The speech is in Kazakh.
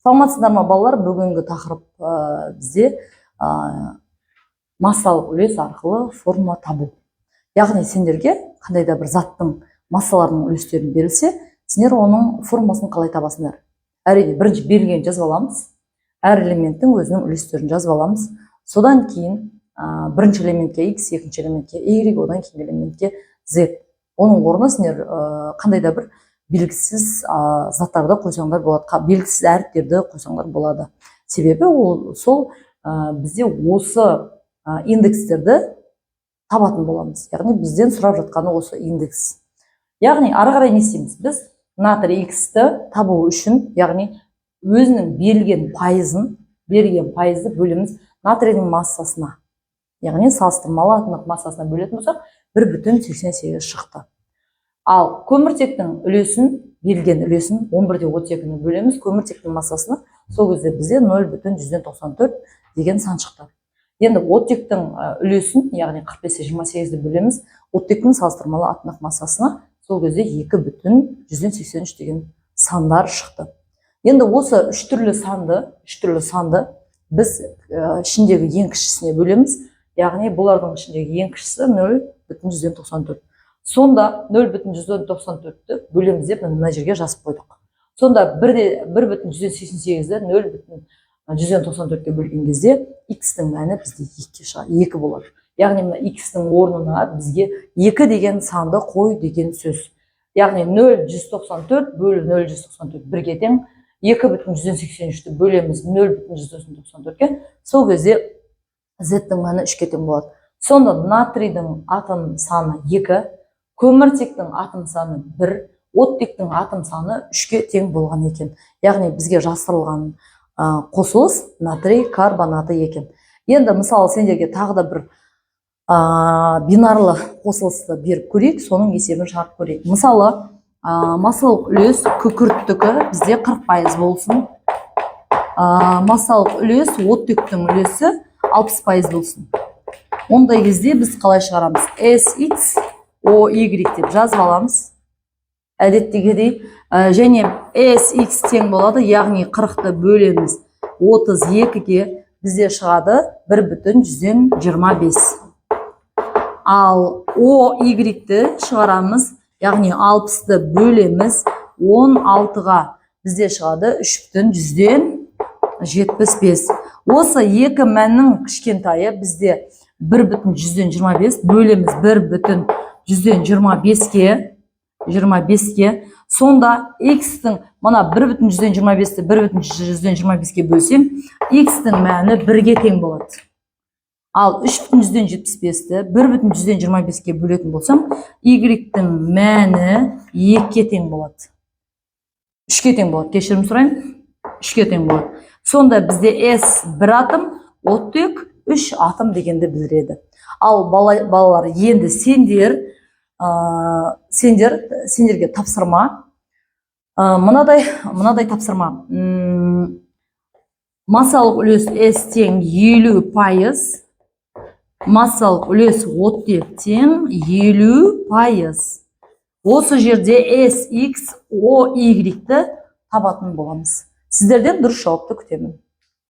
Саламатсыздар ма балалар? Бүгінгі тақырып бізде массалық үлес арқылы формула табу. Яғни сендерге қандай да бір заттың массаларының үлестерін берілсе, сендер оның формуласын қалай табасыңдар? Әрине, бірінші берілген жазып аламыз. Әр элементтің өзінің үлестерін жазып аламыз. Содан кейін бірінші элементке x, екінші элементке y, одан кейін элементке z. Оның орнына сендер қандай да бір белгісіз заттарды қойсаңдар болады, белгісіз әріптерді қойсаңдар болады. Себебі сол бізде осы индекстерді табатын боламыз. Яғни бізден сұрап жатқаны осы индекс. Яғни ары қарай не істейміз? Біз натрий X-ті табу үшін, яғни өзінің берілген пайызды бөлеміз натрийдің массасына. Яғни салыстырмалы атомдық массасына бөлетін болсақ, 1,88 шықты. Ал көміртектің үлесін, берілген үлесін 11/32-ні бөлеміз көміртектің массасына, сол кезде бізде 0,194 деген сан шықты. Енді оттектің үлесін, яғни 45/28-ді бөлеміз оттектің салыстырмалы атомдық массасына, сол кезде 2,183 деген сандар шықты. Енді осы үш түрлі санды біз ішіндегі ең кішісіне бөлеміз, яғни бұлардың ішіндегі ең кішісі 0,194. Сонда 0,194-ті бөлеміз деп мына жерге жазып қойдық. Сонда 1,188-ді 0,194-ге бөлген кезде x-тің мәні бізде 2 болады. Яғни мына x-тің орнына бізге 2 деген санды қой деген сөз. Яғни 0,194 бөлу 0,194 бірге тең, 2,183-ті бөлеміз 0,194-ге, сол кезде z-тің мәні 3-ке тең болады. Сонда натрийдің атом саны 2, көміртектің атом саны 1, оттектің атом саны 3-ке тең болған екен. Яғни бізге жасырылған қосылыс натрий карбонаты екен. Енді мысалы сендерге тағы да бір бинарлы қосылысты беріп көрейік, соның есебін шығарып көрейік. Мысалы, массалық үлес күкірттікі бізде 40% болсын. Массалық үлес оттектің үлесі 60% болсын. Ондай кезде біз қалай шығарамыз? SX OY деп жазып аламыз. Әдеттегідей, және SX тең болады, яғни 40-ты бөлеміз 32-ге, бізде шығады 1,125. Ал OY-ті шығарамыз, яғни 60-ты бөлеміз 16-ға, бізде шығады 3,175. Осы екі мәннің кішкентайы бізде 1,125 бөлеміз 1,125-ке. Сонда x-тің мына 1,125-ті 1,125-ке бөлсем, x-тің мәні 1-ге тең болады. Ал 3,175-ті 1,125-ке бөлетін болсам, y-тің мәні 2-ке тең болады. 3-ке тең болады. Кешірім сұрайын. 3-ке тең болады. Сонда бізде S 1 атом, оттек 3 атом дегенді білдіреді. Ал балалар, енді сендерге тапсырма. Мынадай тапсырма. Массалық үлес S тең 50%, массалық үлес оттек тең 50%. Осы жерде SX OY-ті табатын боламыз. Сіздерден дұрыс жауапты күтемін.